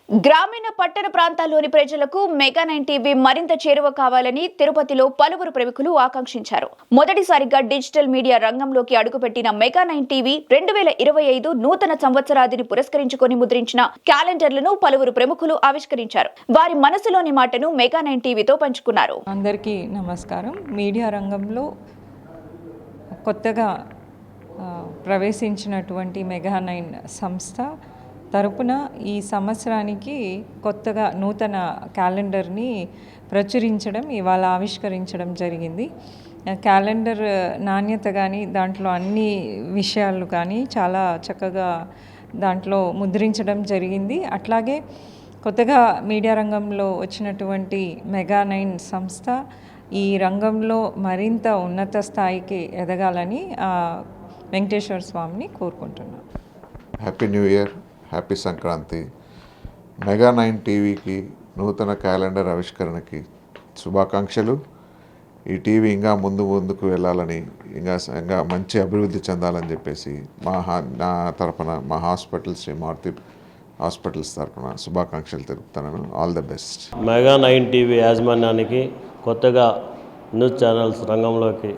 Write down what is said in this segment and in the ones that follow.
గ్రామీణ పట్టణ ప్రాంతాల్లోని ప్రజలకు మెగా9 టీవీ మరింత చేరువ కావాలని తిరుపతిలో పలువురు ప్రముఖులు ఆకాంక్షించారు. మొదటిసారిగా డిజిటల్ మీడియా రంగంలోకి అడుగుపెట్టిన మెగా9 టీవీ 2025 నూతన సంవత్సరాదిని పురస్కరించుకొని ముద్రించిన క్యాలెండర్లను పలువురు ప్రముఖులు ఆవిష్కరించారు. వారి మనసులోని మాటను మెగా9 టీవీతో పంచుకున్నారు. అందరికీ నమస్కారం. మీడియా రంగంలో కొత్తగా ప్రవేశించినటువంటి మెగా9 సంస్థ తరపున ఈ సంవత్సరానికి కొత్తగా నూతన క్యాలెండర్ని ప్రచురించడం, ఇవాళ ఆవిష్కరించడం జరిగింది. క్యాలెండర్ నాణ్యత కానీ, దాంట్లో అన్ని విషయాలు కానీ చాలా చక్కగా దాంట్లో ముద్రించడం జరిగింది. అట్లాగే కొత్తగా మీడియా రంగంలో వచ్చినటువంటి మెగా9 సంస్థ ఈ రంగంలో మరింత ఉన్నత స్థాయికి ఎదగాలని వెంకటేశ్వర స్వామిని కోరుకుంటున్నాను. Happy new year, happy Sankranti. మెగా9 టీవీకి నూతన క్యాలెండర్ ఆవిష్కరణకి శుభాకాంక్షలు. ఈ టీవీ ఇంకా ముందుకు వెళ్ళాలని, ఇంకా మంచి అభివృద్ధి చెందాలని చెప్పేసి నా తరపున మా హాస్పిటల్ శ్రీ మారుతి హాస్పిటల్స్ తరపున శుభాకాంక్షలు తెలుపుతున్నాను. All the best. మెగా9 టీవీ యాజమాన్యానికి కొత్తగా న్యూస్ ఛానల్స్ రంగంలోకి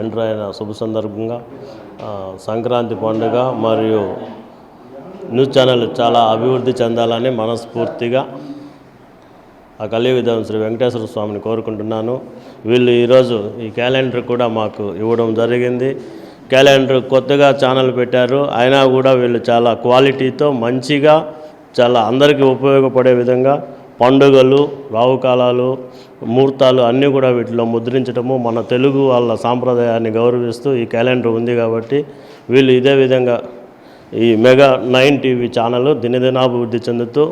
ఎంటర్ అయిన శుభ సందర్భంగా సంక్రాంతి పండుగ మరియు న్యూస్ ఛానల్ చాలా అభివృద్ధి చెందాలని మనస్ఫూర్తిగా ఆ కలియుగ శ్రీ వెంకటేశ్వర స్వామిని కోరుకుంటున్నాను. వీళ్ళు ఈరోజు ఈ క్యాలెండర్ కూడా మాకు ఇవ్వడం జరిగింది. క్యాలెండర్ కొత్తగా ఛానల్ పెట్టారు, అయినా కూడా వీళ్ళు చాలా క్వాలిటీతో మంచిగా చాలా అందరికీ ఉపయోగపడే విధంగా పండుగలు, రావుకాలాలు, ముహూర్తాలు అన్నీ కూడా వీటిలో ముద్రించడము, మన తెలుగు వాళ్ళ సాంప్రదాయాన్ని గౌరవిస్తూ ఈ క్యాలెండర్ ఉంది కాబట్టి వీళ్ళు ఇదే విధంగా ఈ మెగా9 టీవీ ఛానల్ దినదినాభివృద్ధి చెందుతూ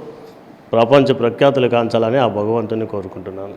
ప్రపంచ ప్రఖ్యాతులు కాంచాలని ఆ భగవంతుని కోరుకుంటున్నాను.